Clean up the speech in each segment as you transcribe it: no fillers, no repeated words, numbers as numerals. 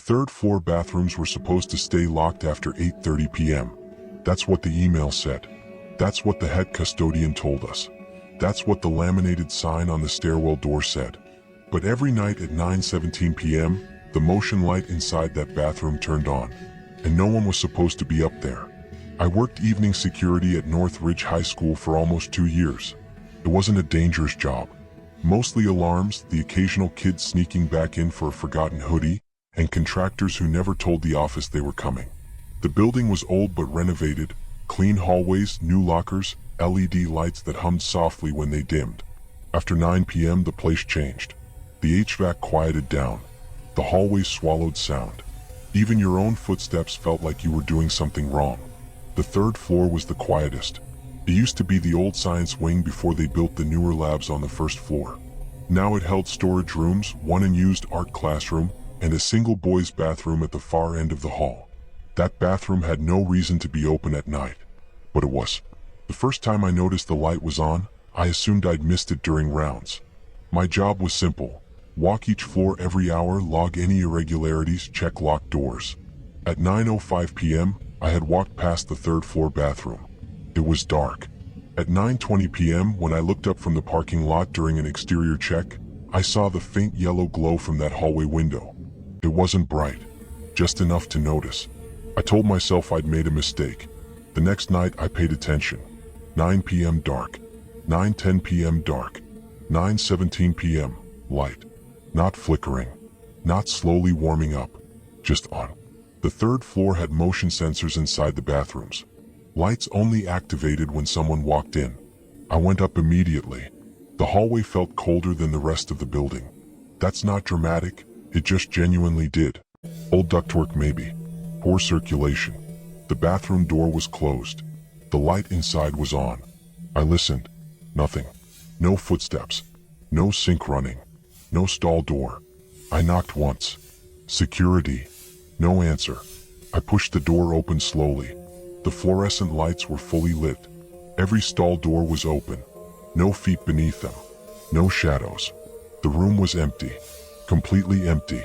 third floor bathrooms were supposed to stay locked after 8:30 p.m. That's what the email said. That's what the head custodian told us. That's what the laminated sign on the stairwell door said. But every night at 9:17 p.m., the motion light inside that bathroom turned on, and no one was supposed to be up there. I worked evening security at North Ridge High School for almost 2 years. It wasn't a dangerous job. Mostly alarms, the occasional kid sneaking back in for a forgotten hoodie, and contractors who never told the office they were coming. The building was old but renovated, clean hallways, new lockers, LED lights that hummed softly when they dimmed. After 9 p.m. the place changed. The HVAC quieted down. The hallways swallowed sound. Even your own footsteps felt like you were doing something wrong. The third floor was the quietest. It used to be the old science wing before they built the newer labs on the first floor. Now it held storage rooms, one unused art classroom, and a single boys' bathroom at the far end of the hall. That bathroom had no reason to be open at night, but it was. The first time I noticed the light was on, I assumed I'd missed it during rounds. My job was simple. Walk each floor every hour, log any irregularities, check locked doors. At 9:05 p.m., I had walked past the third floor bathroom. It was dark. At 9:20 p.m., when I looked up from the parking lot during an exterior check, I saw the faint yellow glow from that hallway window. It wasn't bright, just enough to notice. I told myself I'd made a mistake. The next night I paid attention. 9 p.m. dark. 9:10 p.m. dark. 9:17 p.m. light. Not flickering. Not slowly warming up. Just on. The third floor had motion sensors inside the bathrooms. Lights only activated when someone walked in. I went up immediately. The hallway felt colder than the rest of the building. That's not dramatic, it just genuinely did. Old ductwork maybe. Poor circulation. The bathroom door was closed. The light inside was on. I listened. Nothing. No footsteps. No sink running. No stall door. I knocked once. Security. No answer. I pushed the door open slowly. The fluorescent lights were fully lit. Every stall door was open. No feet beneath them. No shadows. The room was empty. Completely empty.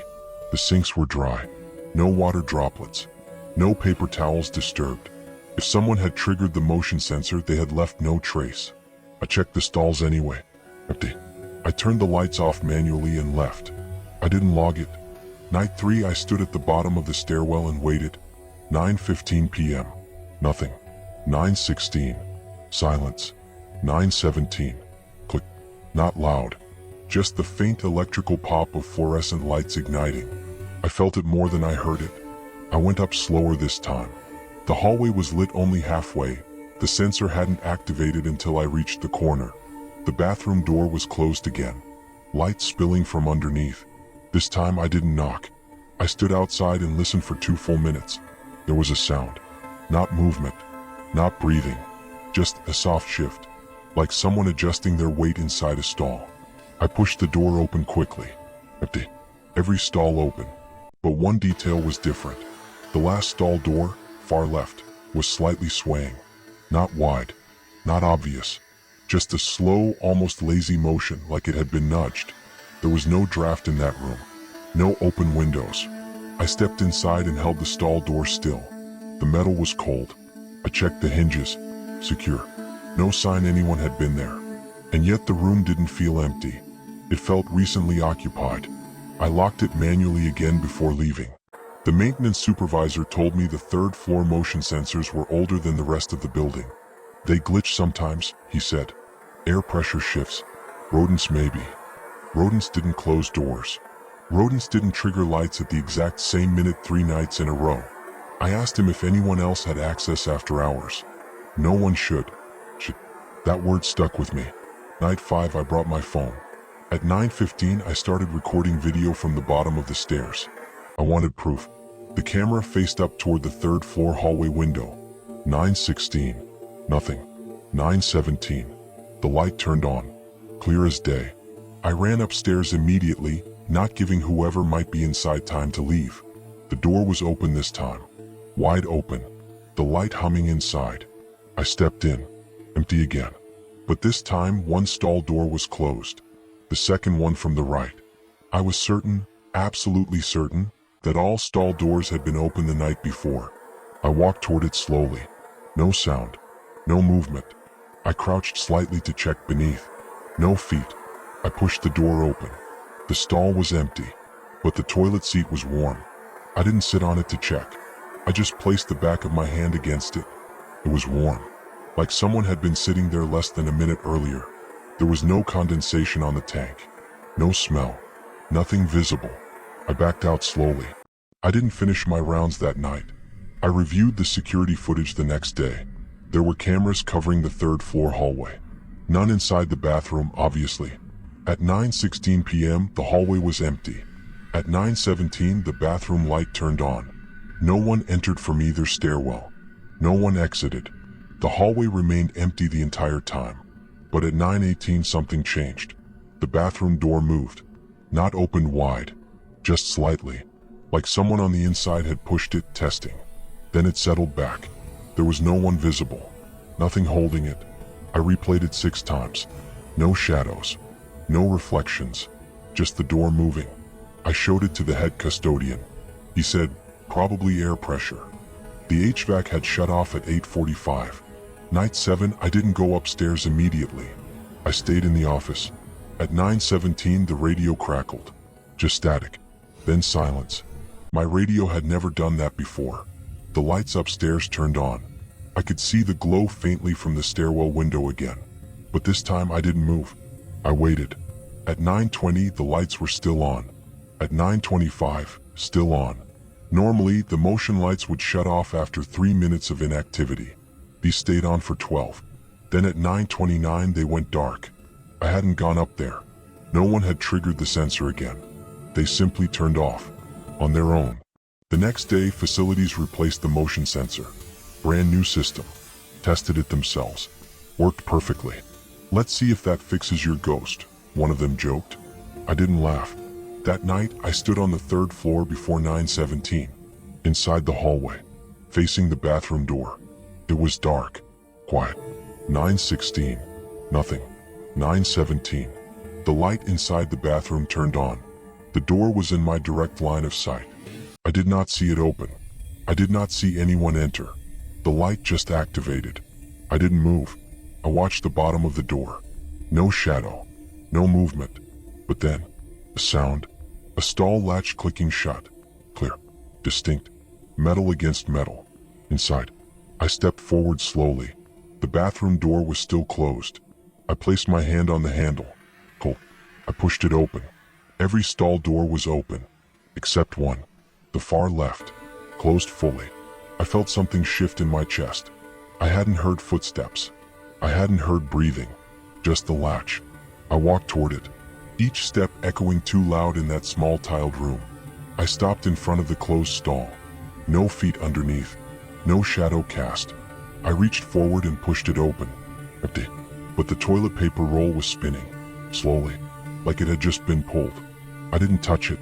The sinks were dry. No water droplets. No paper towels disturbed. If someone had triggered the motion sensor, they had left no trace. I checked the stalls anyway. Empty. I turned the lights off manually and left. I didn't log it. Night 3, I stood at the bottom of the stairwell and waited. 9:15 p.m. Nothing. 9:16. Silence. 9:17. Click. Not loud. Just the faint electrical pop of fluorescent lights igniting. I felt it more than I heard it. I went up slower this time. The hallway was lit only halfway. The sensor hadn't activated until I reached the corner. The bathroom door was closed again. Light spilling from underneath. This time I didn't knock. I stood outside and listened for 2 full minutes. There was a sound. Not movement. Not breathing. Just a soft shift. Like someone adjusting their weight inside a stall. I pushed the door open quickly. Empty. Every stall open. But one detail was different. The last stall door, far left, was slightly swaying. Not wide. Not obvious. Just a slow, almost lazy motion like it had been nudged. There was no draft in that room. No open windows. I stepped inside and held the stall door still. The metal was cold. I checked the hinges. Secure. No sign anyone had been there. And yet the room didn't feel empty. It felt recently occupied. I locked it manually again before leaving. The maintenance supervisor told me the third floor motion sensors were older than the rest of the building. They glitch sometimes, he said. Air pressure shifts. Rodents maybe. Rodents didn't close doors. Rodents didn't trigger lights at the exact same minute 3 nights in a row. I asked him if anyone else had access after hours. No one should. That word stuck with me. Night 5 I brought my phone. At 9:15 I started recording video from the bottom of the stairs. I wanted proof. The camera faced up toward the third floor hallway window. 9:16. Nothing. 9:17. The light turned on. Clear as day. I ran upstairs immediately, not giving whoever might be inside time to leave. The door was open this time. Wide open. The light humming inside. I stepped in. Empty again. But this time one stall door was closed. The second one from the right. I was certain, absolutely certain, that all stall doors had been open the night before. I walked toward it slowly. No sound. No movement. I crouched slightly to check beneath. No feet. I pushed the door open. The stall was empty, but the toilet seat was warm. I didn't sit on it to check. I just placed the back of my hand against it. It was warm, like someone had been sitting there less than a minute earlier. There was no condensation on the tank. No smell. Nothing visible. I backed out slowly. I didn't finish my rounds that night. I reviewed the security footage the next day. There were cameras covering the third-floor hallway. None inside the bathroom, obviously. At 9:16 p.m., the hallway was empty. At 9:17, the bathroom light turned on. No one entered from either stairwell. No one exited. The hallway remained empty the entire time. But at 9:18, something changed. The bathroom door moved. Not opened wide, just slightly, like someone on the inside had pushed it, testing. Then it settled back. There was no one visible. Nothing holding it. I replayed it 6 times. No shadows. No reflections. Just the door moving. I showed it to the head custodian. He said, probably air pressure. The HVAC had shut off at 8:45. Night 7, I didn't go upstairs immediately. I stayed in the office. At 9:17, the radio crackled. Just static. Then silence. My radio had never done that before. The lights upstairs turned on. I could see the glow faintly from the stairwell window again. But this time I didn't move. I waited. At 9:20, the lights were still on. At 9:25, still on. Normally, the motion lights would shut off after 3 minutes of inactivity. These stayed on for 12. Then at 9:29, they went dark. I hadn't gone up there. No one had triggered the sensor again. They simply turned off. On their own. The next day, facilities replaced the motion sensor. Brand new system. Tested it themselves. Worked perfectly. Let's see if that fixes your ghost, one of them joked. I didn't laugh. That night, I stood on the 3rd floor before 9:17. Inside the hallway. Facing the bathroom door. It was dark. Quiet. 9:16. Nothing. 9:17. The light inside the bathroom turned on. The door was in my direct line of sight. I did not see it open. I did not see anyone enter. The light just activated. I didn't move. I watched the bottom of the door. No shadow. No movement. But then, a sound. A stall latch clicking shut. Clear. Distinct. Metal against metal. Inside. I stepped forward slowly. The bathroom door was still closed. I placed my hand on the handle. Pull. I pushed it open. Every stall door was open. Except one. The far left. Closed fully. I felt something shift in my chest. I hadn't heard footsteps. I hadn't heard breathing. Just the latch. I walked toward it. Each step echoing too loud in that small tiled room. I stopped in front of the closed stall. No feet underneath. No shadow cast. I reached forward and pushed it open. Empty. But the toilet paper roll was spinning. Slowly. Like it had just been pulled. I didn't touch it.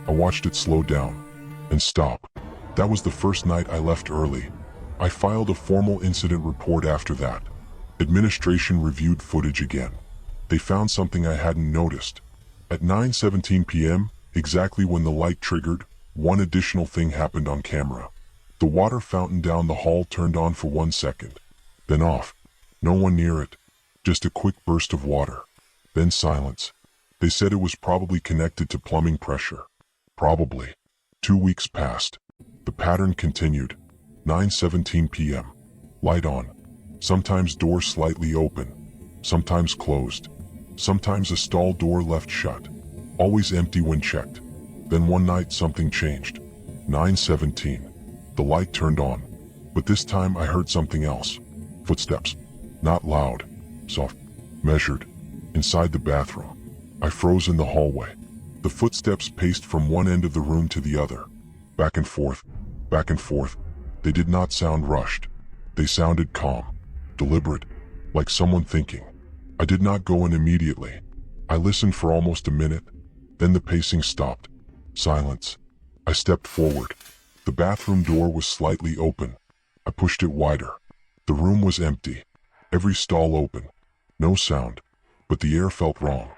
I watched it slow down. And stop. That was the first night I left early. I filed a formal incident report after that. Administration reviewed footage again. They found something I hadn't noticed. At 9:17 p.m., exactly when the light triggered, one additional thing happened on camera. The water fountain down the hall turned on for 1 second. Then off. No one near it. Just a quick burst of water. Then silence. They said it was probably connected to plumbing pressure. Probably. 2 weeks passed. The pattern continued. 9:17 p.m. Light on. Sometimes door slightly open. Sometimes closed. Sometimes a stall door left shut. Always empty when checked. Then one night something changed. 9:17. The light turned on. But this time I heard something else. Footsteps. Not loud. Soft. Measured. Inside the bathroom. I froze in the hallway. The footsteps paced from one end of the room to the other. Back and forth. Back and forth. They did not sound rushed. They sounded calm. Deliberate. Like someone thinking. I did not go in immediately. I listened for almost a minute. Then the pacing stopped. Silence. I stepped forward. The bathroom door was slightly open. I pushed it wider. The room was empty. Every stall open. No sound. But the air felt wrong.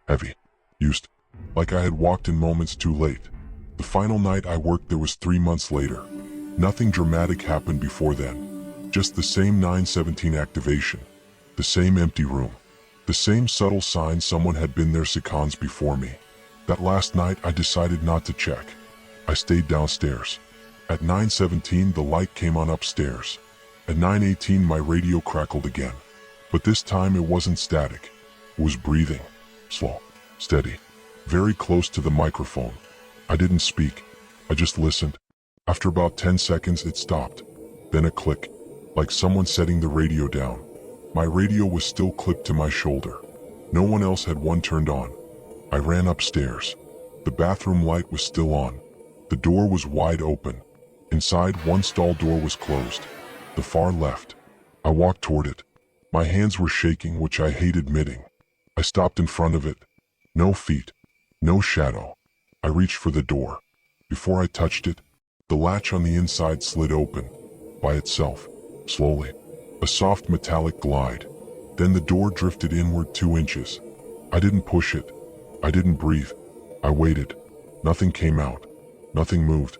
Heavy. Used. Like I had walked in moments too late. The final night I worked there was 3 months later. Nothing dramatic happened before then. Just the same 917 activation. The same empty room. The same subtle sign someone had been there seconds before me. That last night I decided not to check. I stayed downstairs. At 9:17 the light came on upstairs. At 9:18 my radio crackled again. But this time it wasn't static. It was breathing. Slow. Steady. Very close to the microphone. I didn't speak. I just listened. After about 10 seconds it stopped. Then a click. Like someone setting the radio down. My radio was still clipped to my shoulder. No one else had one turned on. I ran upstairs. The bathroom light was still on. The door was wide open. Inside, one stall door was closed. The far left. I walked toward it. My hands were shaking, which I hate admitting. I stopped in front of it. No feet. No shadow. I reached for the door. Before I touched it, the latch on the inside slid open. By itself. Slowly. A soft metallic glide. Then the door drifted inward 2 inches. I didn't push it. I didn't breathe. I waited. Nothing came out. Nothing moved.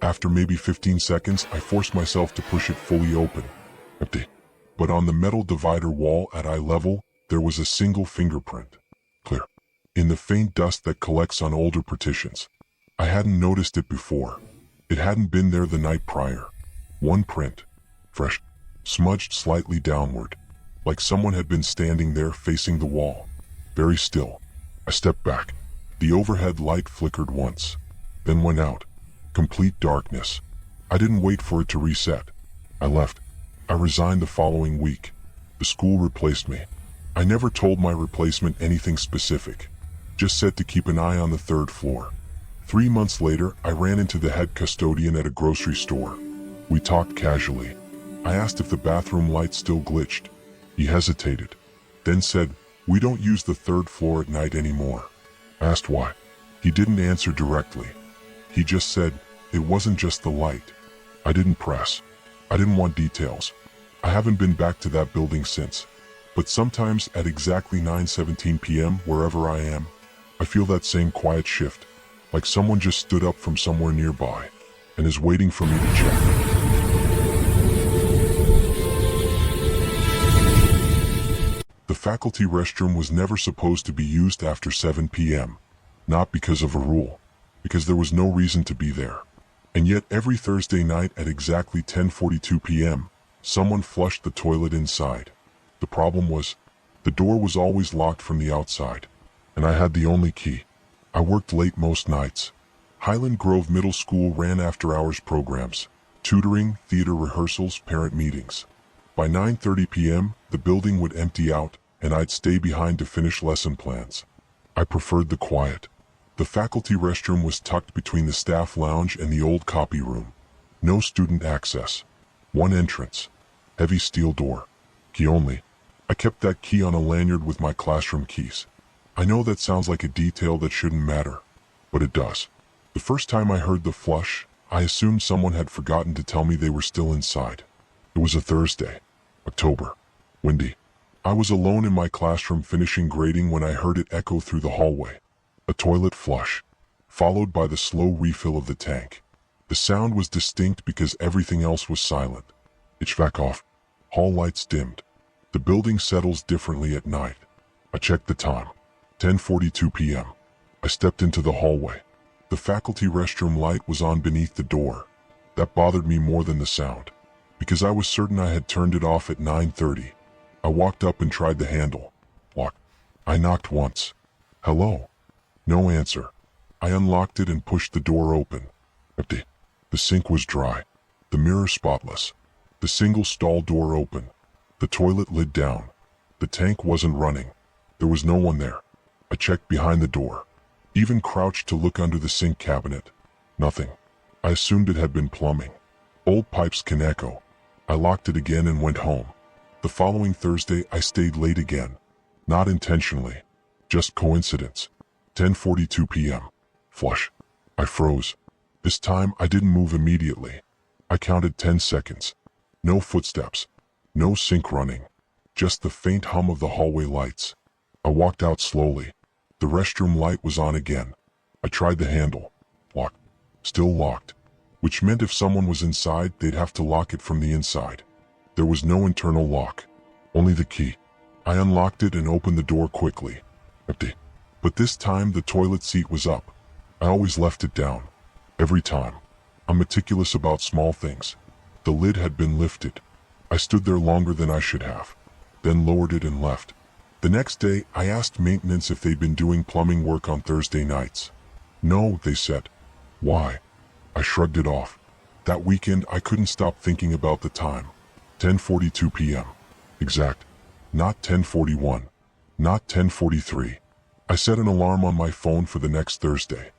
After maybe 15 seconds, I forced myself to push it fully open. Empty. But on the metal divider wall at eye level, there was a single fingerprint. Clear. In the faint dust that collects on older partitions. I hadn't noticed it before. It hadn't been there the night prior. One print. Fresh. Smudged slightly downward. Like someone had been standing there facing the wall. Very still. I stepped back. The overhead light flickered once. Then went out. Complete darkness. I didn't wait for it to reset. I left. I resigned the following week. The school replaced me. I never told my replacement anything specific. Just said to keep an eye on the 3rd floor. 3 months later, I ran into the head custodian at a grocery store. We talked casually. I asked if the bathroom light still glitched. He hesitated. Then said, "We don't use the 3rd floor at night anymore." I asked why. He didn't answer directly. He just said, it wasn't just the light. I didn't press. I didn't want details. I haven't been back to that building since. But sometimes at exactly 9:17 p.m., wherever I am, I feel that same quiet shift. Like someone just stood up from somewhere nearby and is waiting for me to check. The faculty restroom was never supposed to be used after 7 p.m. Not because of a rule. Because there was no reason to be there. And yet every Thursday night at exactly 10:42 p.m., someone flushed the toilet inside. The problem was, the door was always locked from the outside. And I had the only key. I worked late most nights. Highland Grove Middle School ran after-hours programs. Tutoring, theater rehearsals, parent meetings. By 9:30 p.m., the building would empty out, and I'd stay behind to finish lesson plans. I preferred the quiet. The faculty restroom was tucked between the staff lounge and the old copy room. No student access. One entrance. Heavy steel door. Key only. I kept that key on a lanyard with my classroom keys. I know that sounds like a detail that shouldn't matter, but it does. The first time I heard the flush, I assumed someone had forgotten to tell me they were still inside. It was a Thursday. October. Windy. I was alone in my classroom finishing grading when I heard it echo through the hallway. A toilet flush, followed by the slow refill of the tank. The sound was distinct because everything else was silent. HVAC off. Hall lights dimmed. The building settles differently at night. I checked the time. 10:42 p.m. I stepped into the hallway. The faculty restroom light was on beneath the door. That bothered me more than the sound, because I was certain I had turned it off at 9:30. I walked up and tried the handle. Locked. I knocked once. Hello? No answer. I unlocked it and pushed the door open. Empty. The sink was dry. The mirror spotless. The single stall door open. The toilet lid down. The tank wasn't running. There was no one there. I checked behind the door. Even crouched to look under the sink cabinet. Nothing. I assumed it had been plumbing. Old pipes can echo. I locked it again and went home. The following Thursday I stayed late again. Not intentionally. Just coincidence. 10:42 p.m. Flush. I froze. This time I didn't move immediately. I counted 10 seconds. No footsteps. No sink running. Just the faint hum of the hallway lights. I walked out slowly. The restroom light was on again. I tried the handle. Locked. Still locked. Which meant if someone was inside, they'd have to lock it from the inside. There was no internal lock. Only the key. I unlocked it and opened the door quickly. Empty. But this time the toilet seat was up. I always left it down. Every time. I'm meticulous about small things. The lid had been lifted. I stood there longer than I should have. Then lowered it and left. The next day, I asked maintenance if they'd been doing plumbing work on Thursday nights. No, they said. Why? I shrugged it off. That weekend, I couldn't stop thinking about the time. 10:42 p.m. Exact. Not 10:41. Not 10:43. I set an alarm on my phone for the next Thursday.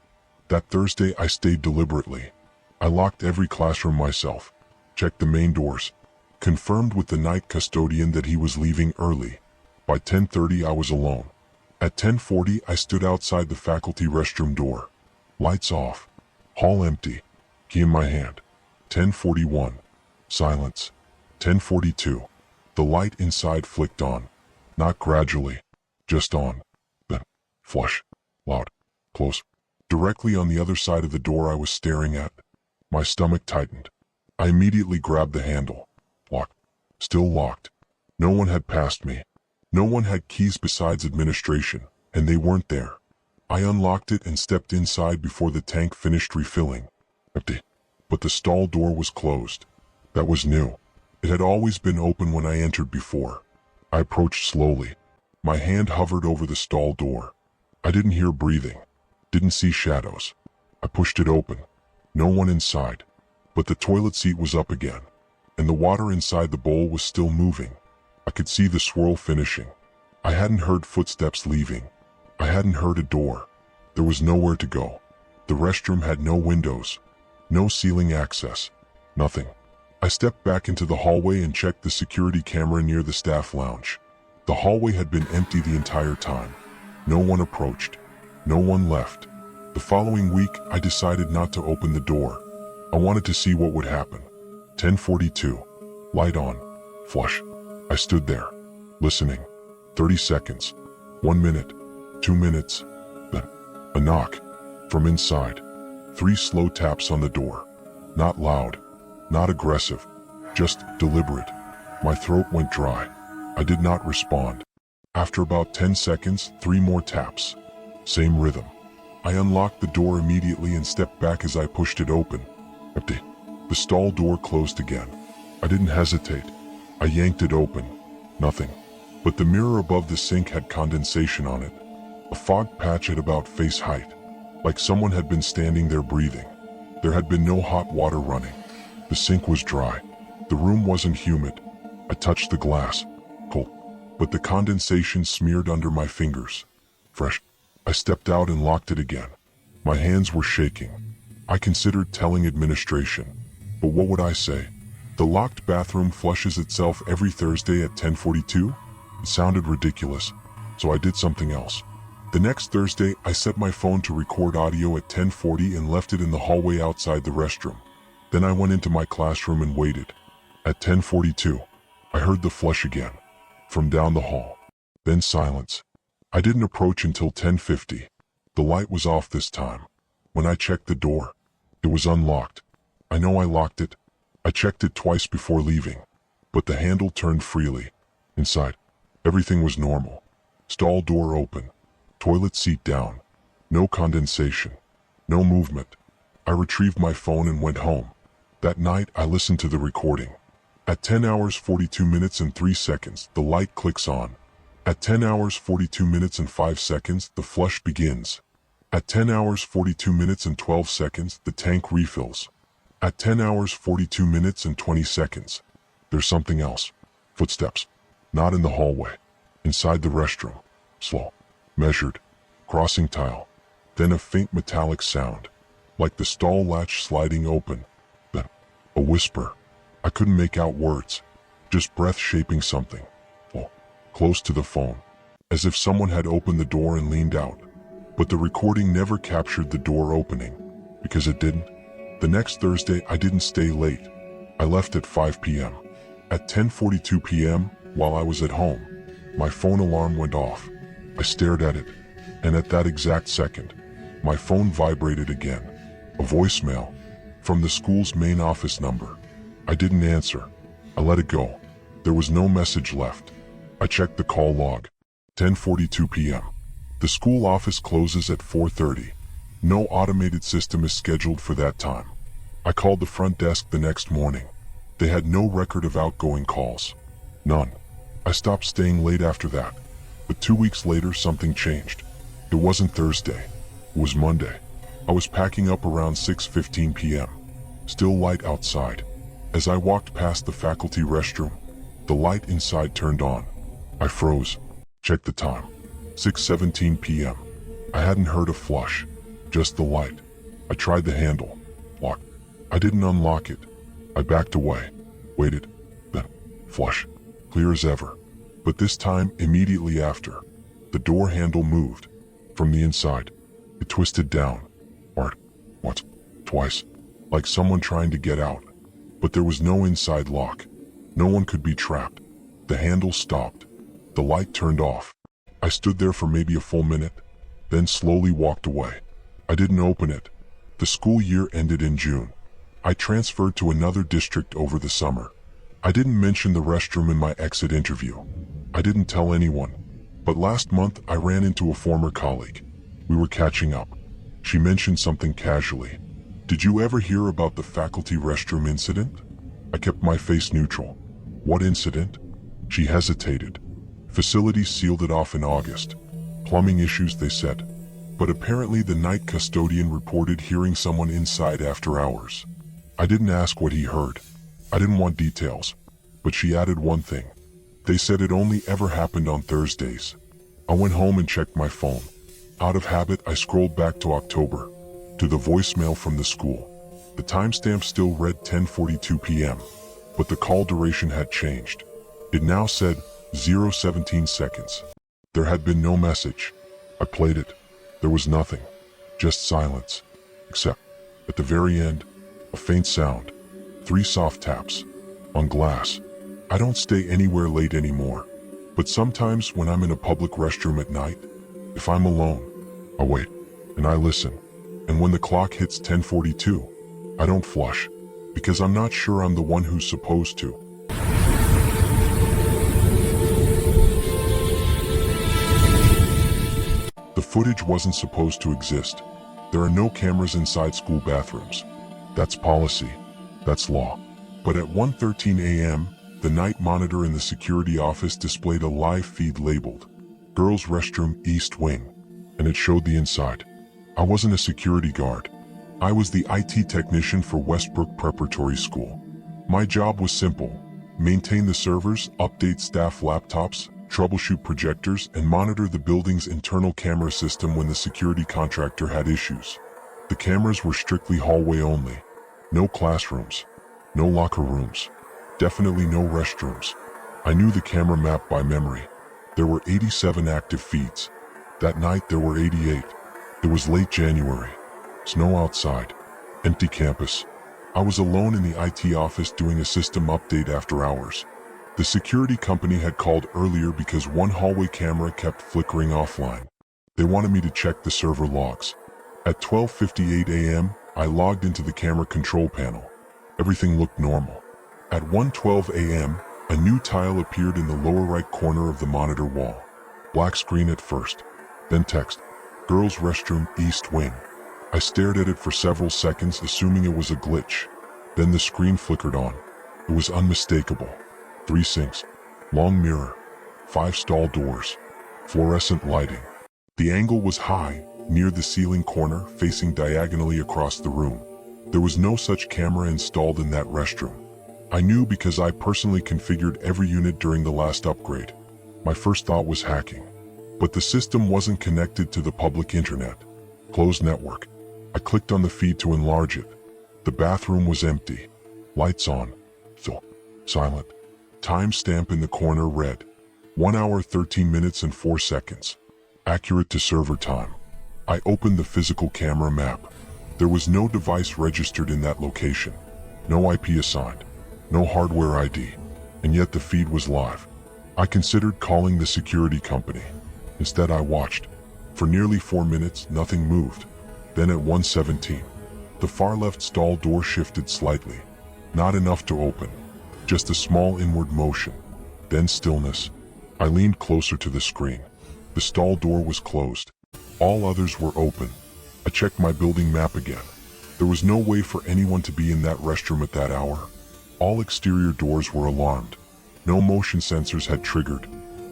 That Thursday, I stayed deliberately. I locked every classroom myself. Checked the main doors. Confirmed with the night custodian that he was leaving early. By 10:30 I was alone. At 10:40 I stood outside the faculty restroom door. Lights off. Hall empty. Key in my hand. 10:41. Silence. 10:42. The light inside flicked on. Not gradually. Just on. Then. Flush. Loud. Close. Directly on the other side of the door I was staring at. My stomach tightened. I immediately grabbed the handle. Locked. Still locked. No one had passed me. No one had keys besides administration, and they weren't there. I unlocked it and stepped inside before the tank finished refilling. Empty. But the stall door was closed. That was new. It had always been open when I entered before. I approached slowly. My hand hovered over the stall door. I didn't hear breathing. Didn't see shadows. I pushed it open. No one inside. But the toilet seat was up again. And the water inside the bowl was still moving. I could see the swirl finishing. I hadn't heard footsteps leaving. I hadn't heard a door. There was nowhere to go. The restroom had no windows. No ceiling access. Nothing. I stepped back into the hallway and checked the security camera near the staff lounge. The hallway had been empty the entire time. No one approached. No one left. The following week, I decided not to open the door. I wanted to see what would happen. 10:42. Light on. Flush. I stood there, listening. 30 seconds. 1 minute. 2 minutes. Then, a knock. From inside. 3 slow taps on the door. Not loud. Not aggressive. Just deliberate. My throat went dry. I did not respond. After about 10 seconds, 3 more taps. Same rhythm. I unlocked the door immediately and stepped back as I pushed it open. Empty. The stall door closed again. I didn't hesitate. I yanked it open. Nothing. But the mirror above the sink had condensation on it. A fog patch at about face height. Like someone had been standing there breathing. There had been no hot water running. The sink was dry. The room wasn't humid. I touched the glass. Cold. But the condensation smeared under my fingers. Fresh. I stepped out and locked it again. My hands were shaking. I considered telling administration. But what would I say? The locked bathroom flushes itself every Thursday at 10:42? It sounded ridiculous, so I did something else. The next Thursday, I set my phone to record audio at 10:40 and left it in the hallway outside the restroom. Then I went into my classroom and waited. At 10:42, I heard the flush again, from down the hall. Then silence. I didn't approach until 10:50. The light was off this time. When I checked the door, it was unlocked. I know I locked it. I checked it twice before leaving, but the handle turned freely. Inside, everything was normal. Stall door open. Toilet seat down. No condensation. No movement. I retrieved my phone and went home. That night, I listened to the recording. At 10 hours 42 minutes and 3 seconds, the light clicks on. At 10 hours 42 minutes and 5 seconds, the flush begins. At 10 hours 42 minutes and 12 seconds, the tank refills. At 10 hours 42 minutes and 20 seconds, there's something else. Footsteps. Not in the hallway. Inside the restroom. Slow. Measured. Crossing tile. Then a faint metallic sound. Like the stall latch sliding open. Then, a whisper. I couldn't make out words. Just breath shaping something. Oh, close to the phone. As if someone had opened the door and leaned out. But the recording never captured the door opening. Because it didn't. The next Thursday, I didn't stay late. I left at 5 p.m. At 10:42 p.m., while I was at home, my phone alarm went off. I stared at it, and at that exact second, my phone vibrated again. A voicemail from the school's main office number. I didn't answer. I let it go. There was no message left. I checked the call log. 10:42 p.m. The school office closes at 4:30. No automated system is scheduled for that time. I called the front desk the next morning. They had no record of outgoing calls. None. I stopped staying late after that. But 2 weeks later, something changed. It wasn't Thursday. It was Monday. I was packing up around 6:15 p.m. Still light outside. As I walked past the faculty restroom, the light inside turned on. I froze. Checked the time. 6:17 p.m. I hadn't heard a flush. Just the light. I tried the handle. Locked. I didn't unlock it. I backed away. Waited. Then, flush. Clear as ever. But this time, immediately after, the door handle moved. From the inside. It twisted down. Hard. Once. Twice. Like someone trying to get out. But there was no inside lock. No one could be trapped. The handle stopped. The light turned off. I stood there for maybe a full minute, then slowly walked away. I didn't open it. The school year ended in June. I transferred to another district over the summer. I didn't mention the restroom in my exit interview. I didn't tell anyone. But last month I ran into a former colleague. We were catching up. She mentioned something casually. "Did you ever hear about the faculty restroom incident?" I kept my face neutral. "What incident?" She hesitated. "Facilities sealed it off in August. Plumbing issues, they said. But apparently the night custodian reported hearing someone inside after hours." I didn't ask what he heard. I didn't want details. But she added one thing. "They said it only ever happened on Thursdays." I went home and checked my phone. Out of habit, I scrolled back to October, to the voicemail from the school. The timestamp still read 10:42 p.m., but the call duration had changed. It now said 0:17 seconds. There had been no message. I played it. There was nothing. Just silence. Except, at the very end, a faint sound. 3 soft taps. On glass. I don't stay anywhere late anymore. But sometimes when I'm in a public restroom at night, if I'm alone, I wait, and I listen. And when the clock hits 10:42, I don't flush, because I'm not sure I'm the one who's supposed to. The footage wasn't supposed to exist. There are no cameras inside school bathrooms. That's policy. That's law. But at 1:13 a.m., the night monitor in the security office displayed a live feed labeled Girls' Restroom, East Wing, and it showed the inside. I wasn't a security guard. I was the IT technician for Westbrook Preparatory School. My job was simple: maintain the servers, update staff laptops, troubleshoot projectors, and monitor the building's internal camera system when the security contractor had issues. The cameras were strictly hallway only. No classrooms. No locker rooms. Definitely no restrooms. I knew the camera map by memory. There were 87 active feeds. That night there were 88. It was late January. Snow outside. Empty campus. I was alone in the IT office doing a system update after hours. The security company had called earlier because one hallway camera kept flickering offline. They wanted me to check the server logs. At 12:58 a.m., I logged into the camera control panel. Everything looked normal. At 1:12 a.m., a new tile appeared in the lower right corner of the monitor wall. Black screen at first, then text, Girls' Restroom, East Wing. I stared at it for several seconds, assuming it was a glitch. Then the screen flickered on. It was unmistakable. 3 sinks, long mirror, 5 stall doors, fluorescent lighting. The angle was high, near the ceiling corner, facing diagonally across the room. There was no such camera installed in that restroom. I knew because I personally configured every unit during the last upgrade. My first thought was hacking. But the system wasn't connected to the public internet. Closed network. I clicked on the feed to enlarge it. The bathroom was empty. Lights on. So silent. Timestamp in the corner read 1 hour 13 minutes and 4 seconds. Accurate to server time. I opened the physical camera map. There was no device registered in that location. No IP assigned. No hardware ID. And yet the feed was live. I considered calling the security company. Instead I watched. For nearly 4 minutes, nothing moved. Then at 1:17, The far left stall door shifted slightly. Not enough to open. Just a small inward motion. Then stillness. I leaned closer to the screen. The stall door was closed. All others were open. I checked my building map again. There was no way for anyone to be in that restroom at that hour. All exterior doors were alarmed. No motion sensors had triggered.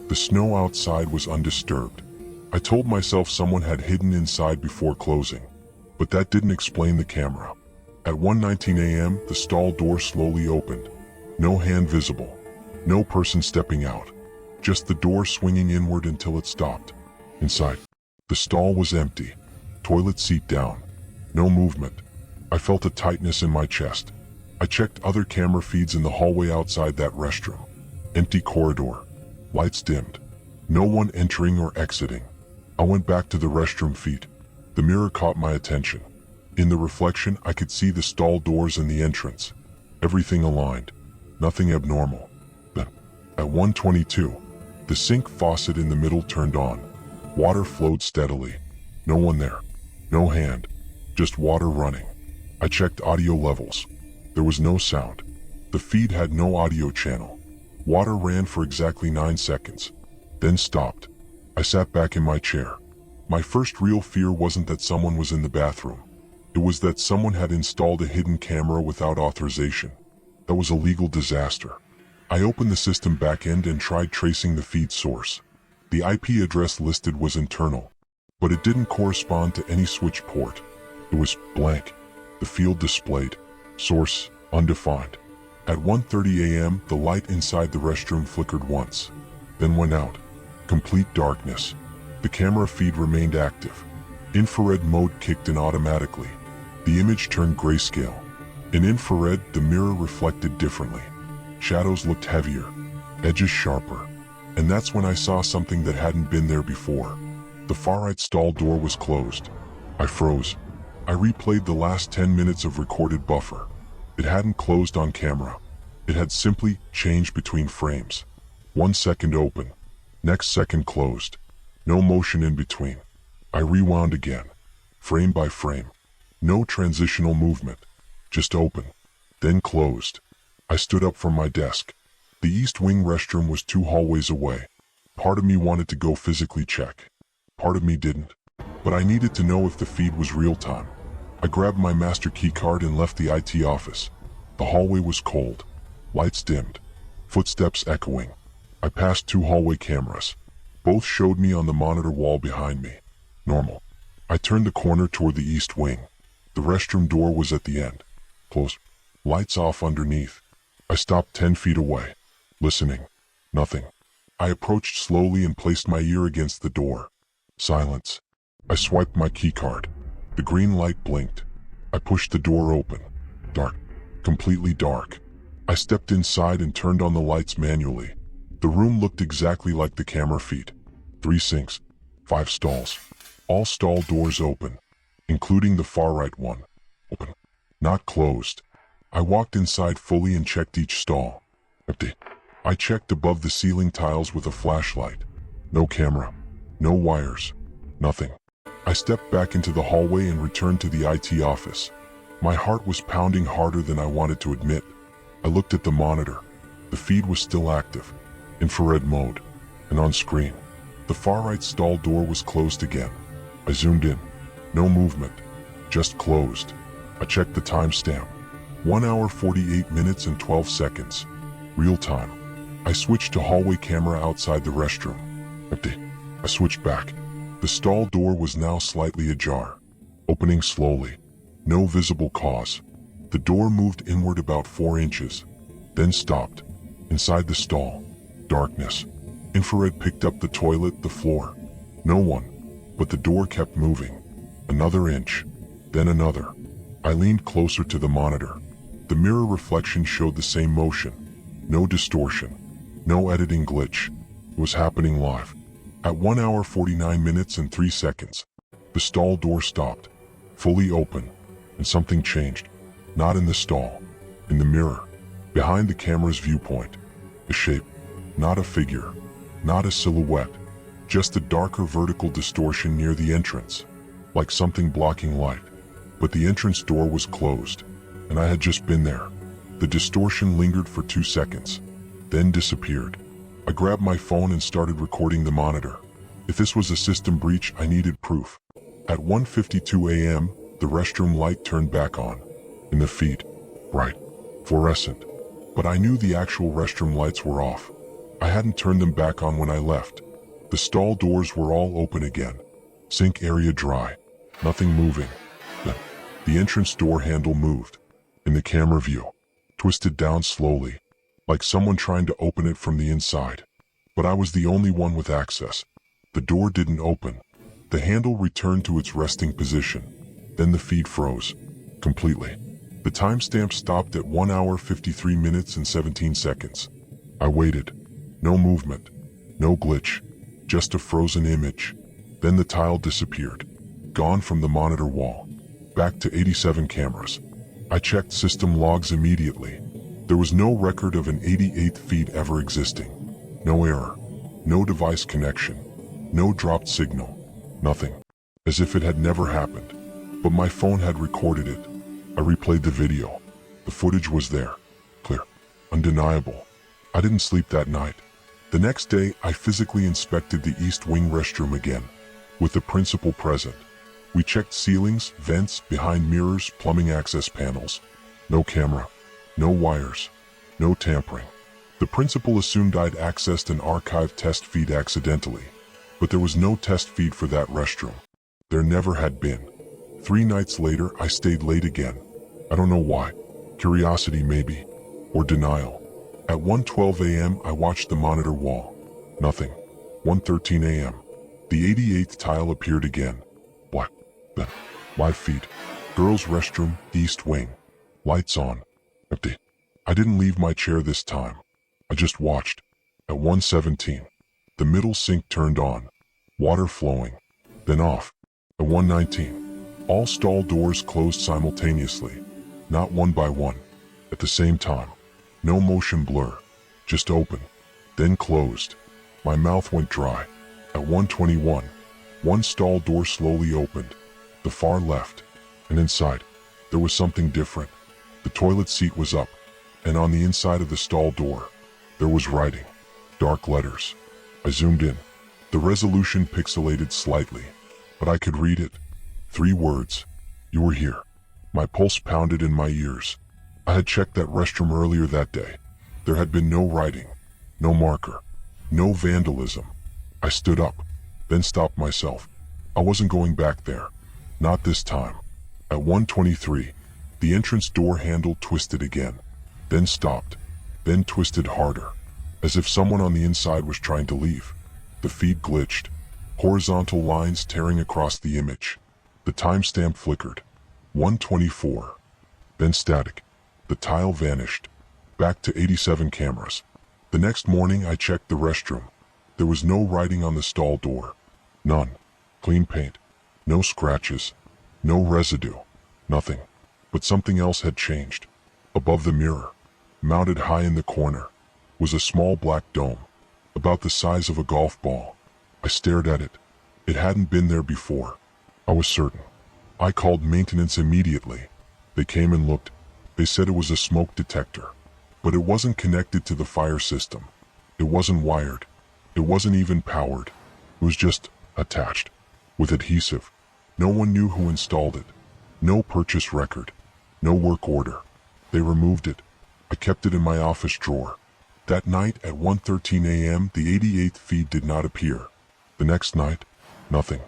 The snow outside was undisturbed. I told myself someone had hidden inside before closing. But that didn't explain the camera. At 1:19 a.m., the stall door slowly opened. No hand visible. No person stepping out. Just the door swinging inward until it stopped. Inside, the stall was empty. Toilet seat down. No movement. I felt a tightness in my chest. I checked other camera feeds in the hallway outside that restroom. Empty corridor. Lights dimmed. No one entering or exiting. I went back to the restroom feed. The mirror caught my attention. In the reflection, I could see the stall doors and the entrance. Everything aligned. Nothing abnormal. Then, at 1:22, the sink faucet in the middle turned on. Water flowed steadily. No one there. No hand. Just water running. I checked audio levels. There was no sound. The feed had no audio channel. Water ran for exactly 9 seconds. Then stopped. I sat back in my chair. My first real fear wasn't that someone was in the bathroom. It was that someone had installed a hidden camera without authorization. That was a legal disaster. I opened the system backend and tried tracing the feed source. The IP address listed was internal, but it didn't correspond to any switch port. It was blank. The field displayed. Source, undefined. At 1:30 a.m., the light inside the restroom flickered once, then went out. Complete darkness. The camera feed remained active. Infrared mode kicked in automatically. The image turned grayscale. In infrared, the mirror reflected differently. Shadows looked heavier, edges sharper. And that's when I saw something that hadn't been there before. The far right stall door was closed. I froze. I replayed the last 10 minutes of recorded buffer. It hadn't closed on camera. It had simply changed between frames. 1 second open. Next second closed. No motion in between. I rewound again. Frame by frame. No transitional movement. Just open. Then closed. I stood up from my desk. The East Wing restroom was 2 hallways away. Part of me wanted to go physically check. Part of me didn't. But I needed to know if the feed was real time. I grabbed my master key card and left the IT office. The hallway was cold. Lights dimmed. Footsteps echoing. I passed 2 hallway cameras. Both showed me on the monitor wall behind me. Normal. I turned the corner toward the East Wing. The restroom door was at the end. Closed. Lights off underneath. I stopped 10 feet away. Listening. Nothing. I approached slowly and placed my ear against the door. Silence. I swiped my keycard. The green light blinked. I pushed the door open. Dark. Completely dark. I stepped inside and turned on the lights manually. The room looked exactly like the camera feed. 3 sinks. 5 stalls. All stall doors open, including the far right one. Open. Not closed. I walked inside fully and checked each stall. Empty. I checked above the ceiling tiles with a flashlight. No camera. No wires. Nothing. I stepped back into the hallway and returned to the IT office. My heart was pounding harder than I wanted to admit. I looked at the monitor. The feed was still active. Infrared mode. And on screen, the far right stall door was closed again. I zoomed in. No movement. Just closed. I checked the timestamp. 1 hour 48 minutes and 12 seconds. Real time. I switched to hallway camera outside the restroom. Empty. I switched back. The stall door was now slightly ajar. Opening slowly. No visible cause. The door moved inward about 4 inches. Then stopped. Inside the stall. Darkness. Infrared picked up the toilet, the floor. No one. But the door kept moving. Another inch. Then another. I leaned closer to the monitor. The mirror reflection showed the same motion. No distortion. No editing glitch. It was happening live. At 1 hour 49 minutes and 3 seconds, the stall door stopped. Fully open. And something changed. Not in the stall. In the mirror. Behind the camera's viewpoint. A shape. Not a figure. Not a silhouette. Just a darker vertical distortion near the entrance. Like something blocking light. but the entrance door was closed, and I had just been there. The distortion lingered for 2 seconds, then disappeared. I grabbed my phone and started recording the monitor. If this was a system breach, I needed proof. At 1:52 a.m., the restroom light turned back on. In the feed, bright, fluorescent. But I knew the actual restroom lights were off. I hadn't turned them back on when I left. The stall doors were all open again. Sink area dry. Nothing moving. Then, the entrance door handle moved. In the camera view, twisted down slowly, like someone trying to open it from the inside. But I was the only one with access. The door didn't open. The handle returned to its resting position. Then the feed froze. Completely. The timestamp stopped at 1 hour 53 minutes and 17 seconds. I waited. No movement. No glitch. Just a frozen image. Then the tile disappeared. Gone from the monitor wall. Back to 87 cameras. I checked system logs immediately. There was no record of an 88th feed ever existing. No error. No device connection. No dropped signal. Nothing. As if it had never happened. But my phone had recorded it. I replayed the video. The footage was there. Clear. Undeniable. I didn't sleep that night. The next day, I physically inspected the East Wing restroom again, with the principal present. We checked ceilings, vents, behind mirrors, plumbing access panels. No camera. No wires. No tampering. The principal assumed I'd accessed an archived test feed accidentally, but there was no test feed for that restroom. There never had been. 3 nights later, I stayed late again. I don't know why. Curiosity maybe. Or denial. At 1:12 a.m., I watched the monitor wall. Nothing. 1:13 a.m. The 88th tile appeared again. What? Then. Live feed. Girls' restroom, East Wing. Lights on. Empty. I didn't leave my chair this time. I just watched. At 1:17, the middle sink turned on. Water flowing. Then off. At 1:19, all stall doors closed simultaneously. Not one by one. At the same time. No motion blur. Just open. Then closed. My mouth went dry. At 1:21, one stall door slowly opened. The far left. And inside, there was something different. The toilet seat was up. And on the inside of the stall door, there was writing. Dark letters. I zoomed in. The resolution pixelated slightly, but I could read it. 3 words. You were here. My pulse pounded in my ears. I had checked that restroom earlier that day. There had been no writing, no marker, no vandalism. I stood up, then stopped myself. I wasn't going back there. Not this time. At 1:23, the entrance door handle twisted again, then stopped, then twisted harder, as if someone on the inside was trying to leave. The feed glitched, horizontal lines tearing across the image. The timestamp flickered. 1:24. Then static. The tile vanished. Back to 87 cameras. The next morning I checked the restroom. There was no writing on the stall door. None. Clean paint. No scratches. No residue. Nothing. But something else had changed. Above the mirror, mounted high in the corner, was a small black dome, about the size of a golf ball. I stared at it. It hadn't been there before. I was certain. I called maintenance immediately. They came and looked. They said it was a smoke detector, but it wasn't connected to the fire system. It wasn't wired. It wasn't even powered. It was just attached, with adhesive. No one knew who installed it. No purchase record. No work order. They removed it. I kept it in my office drawer. That night at 1:13 a.m., the 88th feed did not appear. The next night, nothing.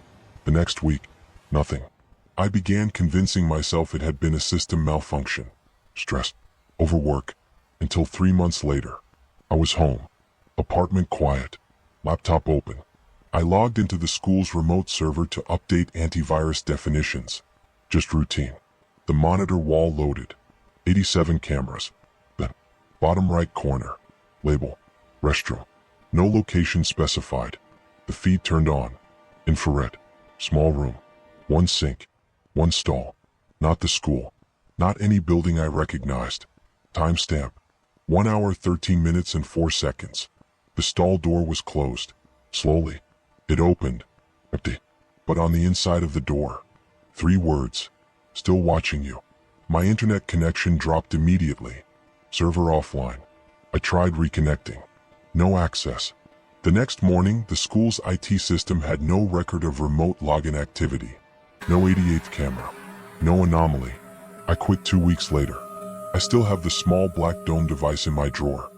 The next week, nothing. I began convincing myself it had been a system malfunction. Stress, overwork, until 3 months later. I was home. Apartment quiet. Laptop open. I logged into the school's remote server to update antivirus definitions. Just routine. The monitor wall loaded. 87 cameras. Then, bottom right corner. Label. Restroom. No location specified. The feed turned on. Infrared. Small room. 1 sink. 1 stall. Not the school. Not any building I recognized. Timestamp. 1 hour 13 minutes and 4 seconds. The stall door was closed. Slowly. It opened. Empty. But on the inside of the door, 3 words. Still watching you. My internet connection dropped immediately. Server offline. I tried reconnecting. No access. The next morning, the school's IT system had no record of remote login activity. No 88th camera. No anomaly. I quit 2 weeks later. I still have the small black dome device in my drawer.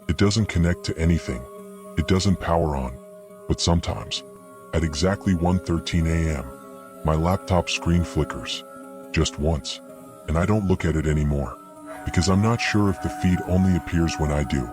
It doesn't connect to anything. It doesn't power on. But sometimes, at exactly 1:13 a.m., my laptop screen flickers. Just once. And I don't look at it anymore. Because I'm not sure if the feed only appears when I do.